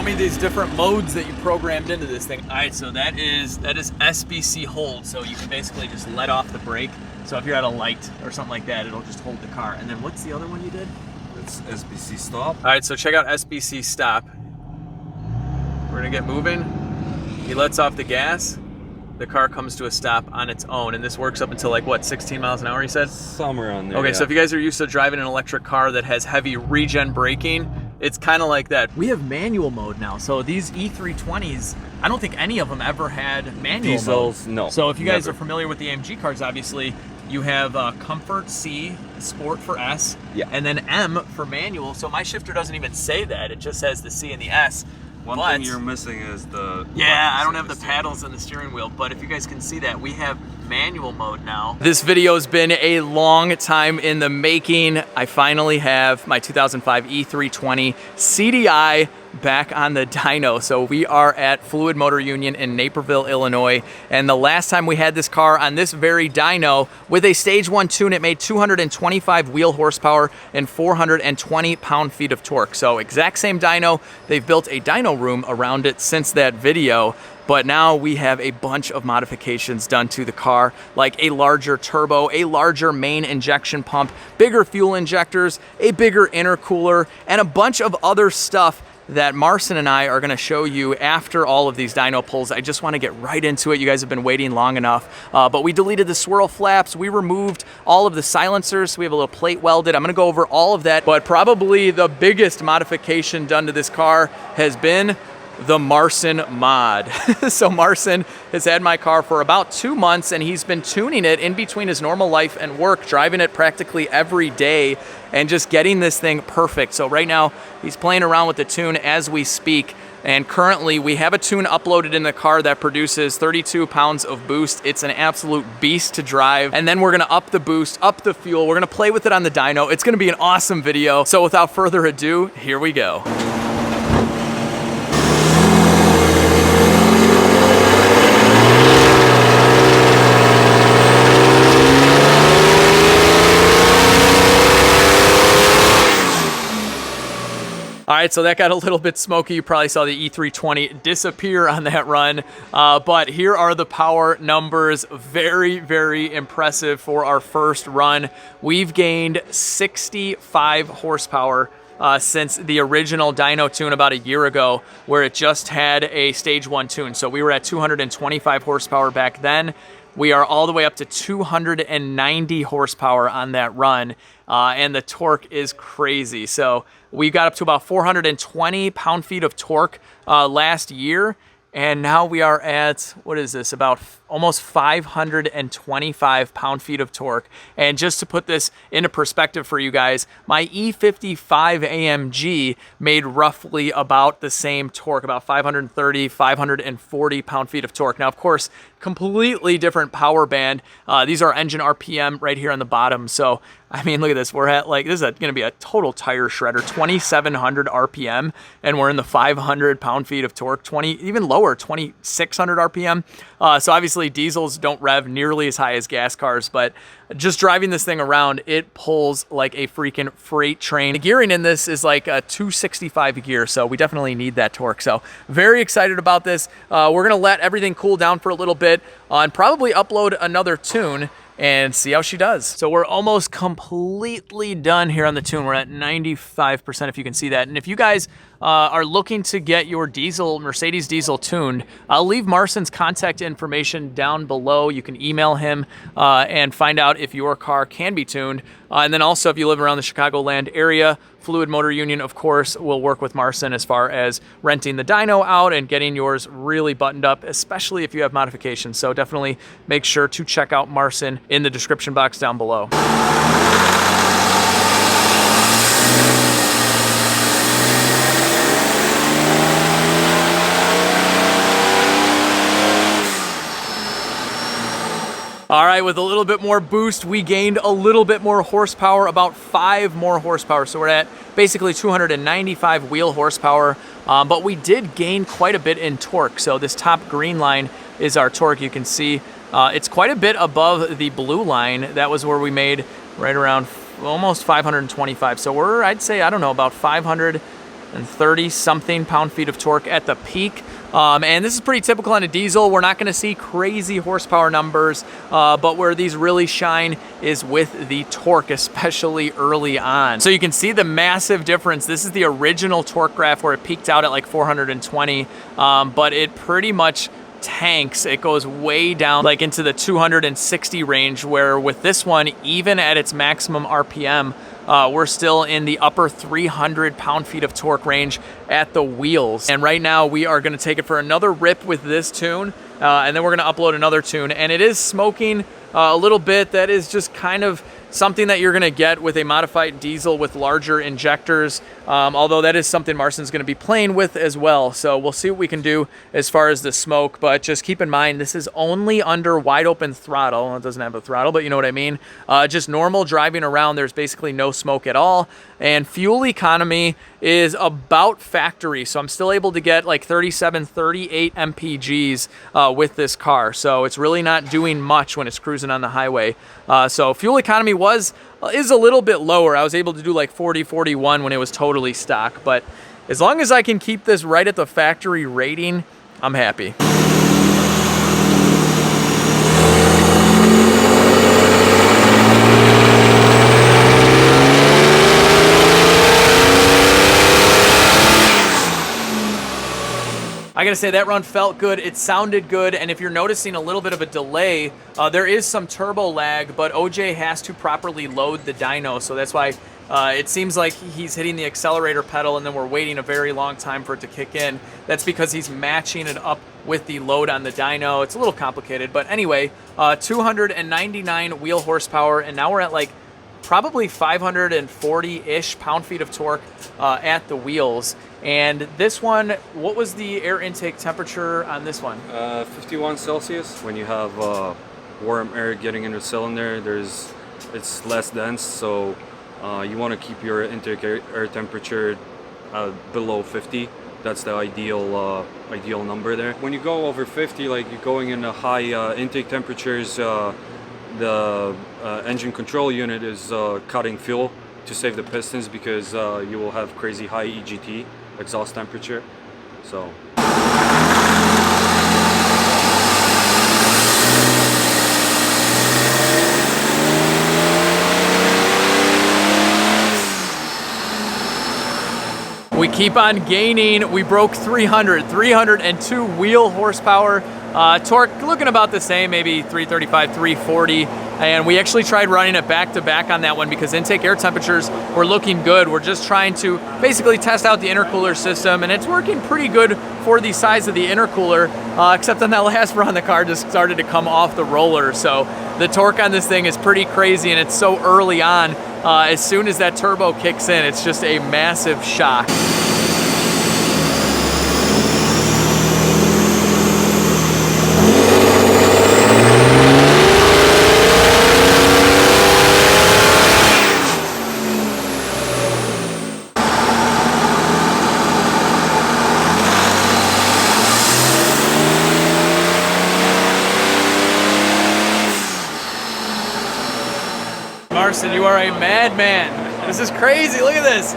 me these different modes that you programmed into this thing. All right, so that is SBC hold. So you can basically just let off the brake. So if you're at a light or something like that, it'll just hold the car. And then what's the other one you did? It's SBC stop. All right, so check out SBC stop. We're gonna get moving. He lets off the gas. The car comes to a stop on its own, and this works up until like what, 16 miles an hour, you said? Somewhere on there. Okay, yeah. so if you guys are used to driving an electric car that has heavy regen braking, it's kind of like that. We have manual mode now, so these E320s, I don't think any of them ever had manual Diesels, mode. no. So if you guys never. are familiar with the AMG cars, obviously, you have Comfort C, Sport for S, yeah, and then M for manual. So my shifter doesn't even say that; it just says the C and the S. One thing you're missing is the... Yeah, I don't have the paddles in the steering wheel, but if you guys can see that, we have manual mode now. This video has been a long time in the making. I finally have my 2005 E320 CDI back on the dyno. So we are at Fluid MotorUnion in Naperville, Illinois. And the last time we had this car on this very dyno with a stage 1 tune, it made 225 wheel horsepower and 420 pound-feet of torque. So exact same dyno. They've built a dyno room around it since that video. But now we have a bunch of modifications done to the car, like a larger turbo, a larger main injection pump, bigger fuel injectors, a bigger intercooler, and a bunch of other stuff that Marcin and I are gonna show you after all of these dyno pulls. I just wanna get right into it. You guys have been waiting long enough. But we deleted the swirl flaps. We removed all of the silencers. So we have a little plate welded. I'm gonna go over all of that. But probably the biggest modification done to this car has been the Marcin mod. So Marcin has had my car for about 2 months, and he's been tuning it in between his normal life and work, driving it practically every day and just getting this thing perfect. So right now he's playing around with the tune as we speak. And currently we have a tune uploaded in the car that produces 32 pounds of boost. It's an absolute beast to drive. And then we're gonna up the boost, up the fuel. We're gonna play with it on the dyno. It's gonna be an awesome video. So without further ado, here we go. All right, so that got a little bit smoky. You probably saw the E320 disappear on that run, but here are the power numbers. Very, very impressive for our first run. We've gained 65 horsepower since the original dyno tune about a year ago, where it just had a stage 1 tune. So we were at 225 horsepower back then. We are all the way up to 290 horsepower on that run, and the torque is crazy. So we got up to about 420 pound-feet of torque last year, and now we are at, what is this, about almost 525 pound-feet of torque. And just to put this into perspective for you guys, my E55 AMG made roughly about the same torque, about 530, 540 pound-feet of torque. Now, of course, completely different power band. These are engine RPM right here on the bottom. So, I mean, look at this. We're at like, this is going to be a total tire shredder, 2,700 RPM, and we're in the 500 pound-feet of torque, even lower, 2,600 RPM. So obviously diesels don't rev nearly as high as gas cars, but just driving this thing around, it pulls like a freaking freight train. The gearing in this is like a 265 gear, so we definitely need that torque. So very excited about this. We're gonna let everything cool down for a little bit and probably upload another tune and see how she does. So we're almost completely done here on the tune. We're at 95% if you can see that. And if you guys are looking to get your Mercedes diesel tuned, I'll leave Marcin's contact information down below. You can email him and find out if your car can be tuned. And then also if you live around the Chicagoland area, Fluid MotorUnion, of course, will work with Marcin as far as renting the dyno out and getting yours really buttoned up, especially if you have modifications. So definitely make sure to check out Marcin in the description box down below. All right, with a little bit more boost, we gained a little bit more horsepower, about 5 more horsepower. So we're at basically 295 wheel horsepower, but we did gain quite a bit in torque. So this top green line is our torque. You can see it's quite a bit above the blue line. That was where we made right around almost 525. So we're, I'd say, I don't know, about 500, 230 something pound-feet of torque at the peak. And this is pretty typical on a diesel. We're not going to see crazy horsepower numbers, but where these really shine is with the torque, especially early on. So you can see the massive difference. This is the original torque graph where it peaked out at like 420, but it pretty much tanks. It goes way down like into the 260 range, where with this one, even at its maximum RPM, we're still in the upper 300 pound-feet of torque range at the wheels. And right now we are going to take it for another rip with this tune, and then we're going to upload another tune. And it is smoking a little bit. That is just kind of something that you're going to get with a modified diesel with larger injectors, although that is something Marcin's going to be playing with as well. So we'll see what we can do as far as the smoke, but just keep in mind this is only under wide open throttle. It doesn't have a throttle, but you know what I mean. Just normal driving around, there's basically no smoke at all, and fuel economy is about factory, so I'm still able to get like 37, 38 mpgs with this car, so it's really not doing much when it's cruising on the highway. So fuel economy is a little bit lower. I was able to do like 40, 41 when it was totally stock, but as long as I can keep this right at the factory rating, I'm happy. I gotta say, that run felt good, it sounded good, and if you're noticing a little bit of a delay, there is some turbo lag, but OJ has to properly load the dyno, so that's why it seems like he's hitting the accelerator pedal and then we're waiting a very long time for it to kick in. That's because he's matching it up with the load on the dyno. It's a little complicated, but anyway, 299 wheel horsepower, and now we're at like probably 540-ish pound-feet of torque at the wheels. And this one, what was the air intake temperature on this one? 51 Celsius. When you have warm air getting in the cylinder, it's less dense, so you want to keep your intake air temperature below 50. That's the ideal number there. When you go over 50, like you're going into high intake temperatures, the engine control unit is cutting fuel to save the pistons, because you will have crazy high EGT, exhaust temperature. So we keep on gaining. We broke 302 wheel horsepower. Torque looking about the same, maybe 335, 340. And we actually tried running it back to back on that one because intake air temperatures were looking good. We're just trying to basically test out the intercooler system, and it's working pretty good for the size of the intercooler, except on that last run, the car just started to come off the roller. So the torque on this thing is pretty crazy, and it's so early on. As soon as that turbo kicks in, it's just a massive shock. Marcin, you are a madman. This is crazy. Look at this.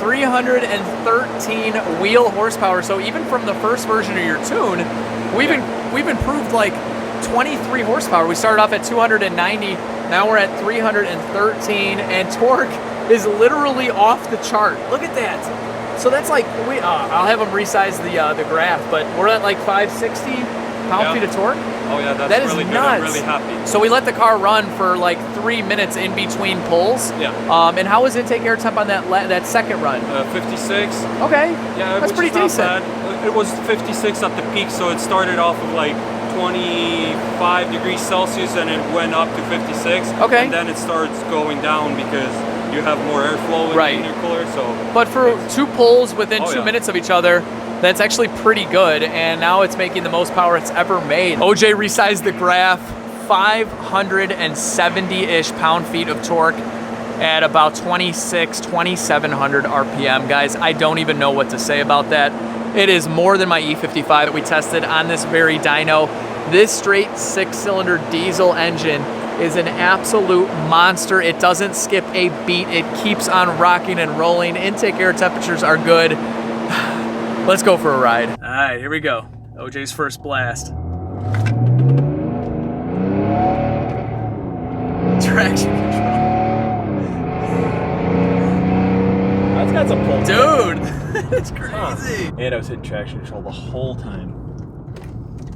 313 wheel horsepower. So even from the first version of your tune, we've improved like 23 horsepower. We started off at 290. Now we're at 313, and torque is literally off the chart. Look at that. So that's like I'll have them resize the graph, but we're at like 560 pound-feet of torque. Oh yeah, that is really good. Nuts. I'm really happy. So we let the car run for like 3 minutes in between pulls. Yeah. And how was intake air temp on that second run? 56. Okay. Yeah, that's pretty decent. It was 56 at the peak, so it started off of like 25 degrees Celsius and it went up to 56. Okay. And then it starts going down because you have more airflow in your cooler. So. But for 2 pulls within 2 minutes of each other, that's actually pretty good, and now it's making the most power it's ever made. OJ resized the graph, 570-ish pound-feet of torque at about 2,700 RPM. Guys, I don't even know what to say about that. It is more than my E55 that we tested on this very dyno. This straight 6-cylinder diesel engine is an absolute monster. It doesn't skip a beat. It keeps on rocking and rolling. Intake air temperatures are good. Let's go for a ride. All right, here we go. OJ's first blast. Traction control. That's got some pull. Dude, that's crazy. And I was hitting traction control the whole time.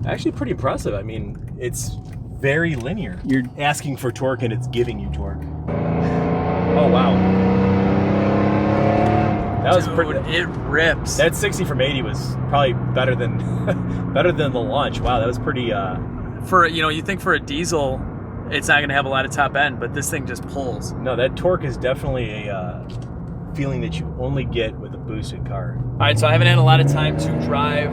Actually pretty impressive. I mean, it's very linear. You're asking for torque and it's giving you torque. Oh, wow. That was Dude, pretty. it rips. That 60 from 80 was probably better than better than the launch. Wow, that was pretty. For, you know, you think for a diesel, it's not going to have a lot of top end, but this thing just pulls. No, that torque is definitely a feeling that you only get with a boosted car. All right, so I haven't had a lot of time to drive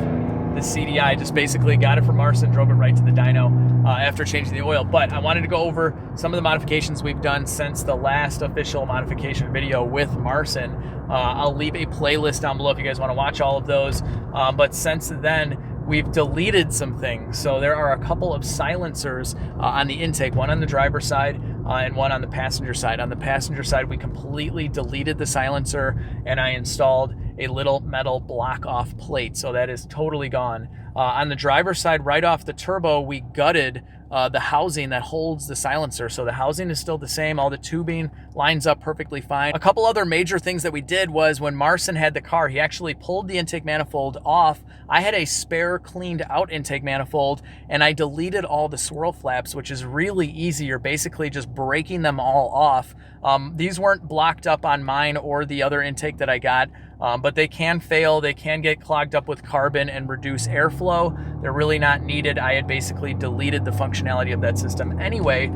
the CDI. Just basically got it from Marcin, drove it right to the dyno after changing the oil. But I wanted to go over some of the modifications we've done since the last official modification video with Marcin. I'll leave a playlist down below if you guys want to watch all of those. But since then, we've deleted some things. So there are a couple of silencers on the intake, one on the driver's side and one on the passenger side. On the passenger side, we completely deleted the silencer and I installed a little metal block off plate. So that is totally gone. On the driver's side, right off the turbo, we gutted the housing that holds the silencer. So the housing is still the same. All the tubing lines up perfectly fine. A couple other major things that we did was when Marcin had the car, he actually pulled the intake manifold off. I had a spare cleaned out intake manifold and I deleted all the swirl flaps, which is really easy. You're basically just breaking them all off. These weren't blocked up on mine or the other intake that I got. But they can fail, they can get clogged up with carbon and reduce airflow. They're really not needed. I had basically deleted the functionality of that system anyway.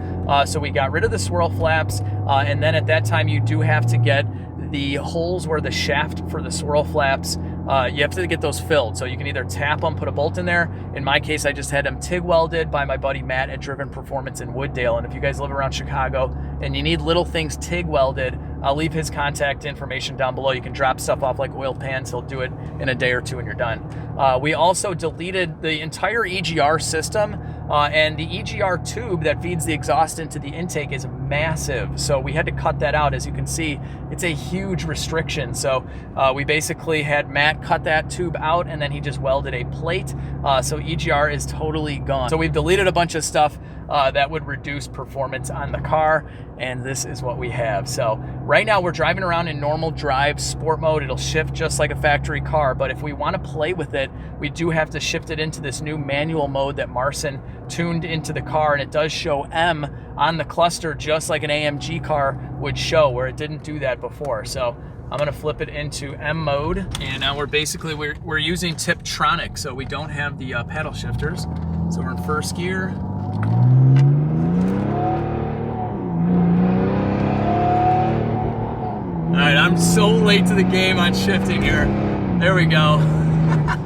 So we got rid of the swirl flaps. And then at that time, you do have to get the holes where the shaft for the swirl flaps, you have to get those filled. So you can either tap them, put a bolt in there. In my case, I just had them TIG welded by my buddy Matt at Driven Performance in Woodale. And if you guys live around Chicago and you need little things TIG welded, I'll leave his contact information down below. You can drop stuff off like oil pans. He'll do it in a day or two and you're done. We also deleted the entire EGR system, and the EGR tube that feeds the exhaust into the intake is massive. So we had to cut that out. As you can see, it's a huge restriction. So we basically had Matt cut that tube out and then he just welded a plate. So EGR is totally gone. So we've deleted a bunch of stuff that would reduce performance on the car, and this is what we have. So right now we're driving around in normal drive sport mode. It'll shift just like a factory car, but if we want to play with it, we do have to shift it into this new manual mode that Marcin tuned into the car, and it does show M on the cluster just like an AMG car would show, where it didn't do that before. So I'm gonna flip it into M mode, and now we're using Tiptronic, so we don't have the paddle shifters. So we're in first gear. All right, I'm so late to the game on shifting here. There we go.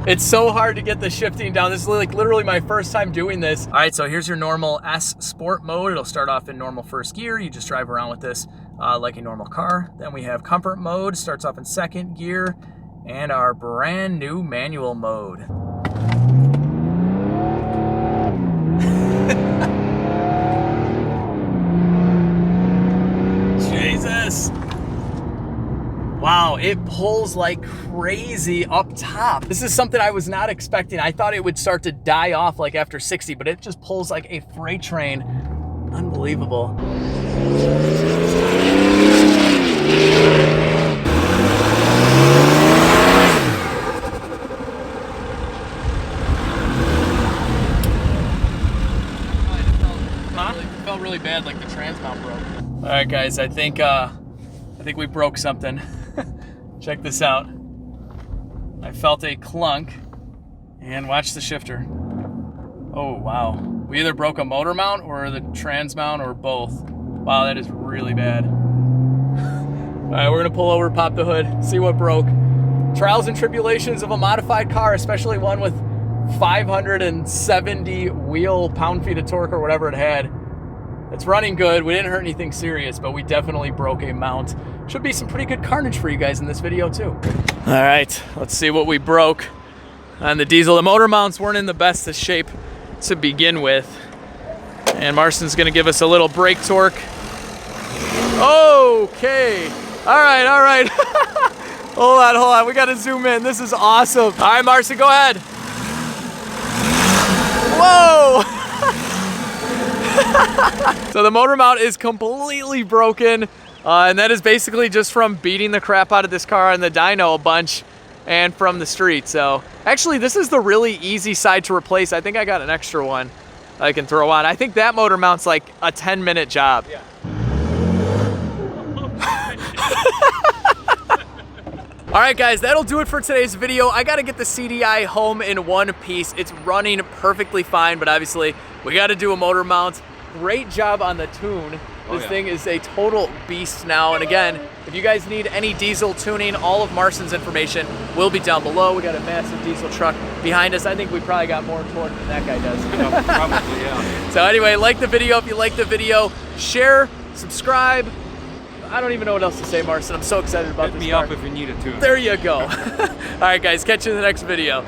It's so hard to get the shifting down. This is like literally my first time doing this. All right, so here's your normal S Sport mode. It'll start off in normal first gear. You just drive around with this like a normal car. Then we have Comfort mode, starts off in second gear, and our brand new manual mode. Jesus. Wow, it pulls like crazy up top. This is something I was not expecting. I thought it would start to die off like after 60, but it just pulls like a freight train. Unbelievable. It felt really bad, like the trans mount broke. All right, guys, I think we broke something. Check this out. I felt a clunk, and watch the shifter. Oh, wow. We either broke a motor mount or the trans mount or both. Wow, that is really bad. All right, we're gonna pull over, pop the hood, see what broke. Trials and tribulations of a modified car, especially one with 570 wheel pound-feet of torque or whatever it had. It's running good. We didn't hurt anything serious, but we definitely broke a mount. Should be some pretty good carnage for you guys in this video too. All right, let's see what we broke on the diesel. The motor mounts weren't in the best of shape to begin with. And Marcin's gonna give us a little brake torque. Okay, all right. Hold on. We gotta zoom in. This is awesome. All right, Marcin, go ahead. Whoa! So the motor mount is completely broken, and that is basically just from beating the crap out of this car on the dyno a bunch and from the street. So actually, this is the really easy side to replace. I think I got an extra one I can throw on. I think that motor mount's like a 10-minute job. Yeah. All right, guys, that'll do it for today's video. I gotta get the CDI home in one piece. It's running perfectly fine, but obviously we gotta do a motor mount. Great job on the tune. This thing is a total beast now. And again, if you guys need any diesel tuning, all of Marcin's information will be down below. We got a massive diesel truck behind us. I think we probably got more torque than that guy does. Probably, yeah. So anyway, like the video if you like the video. Share, subscribe. I don't even know what else to say, Marcin. I'm so excited about this car. Hit me up if you need a tune. There you go. All right, guys, catch you in the next video.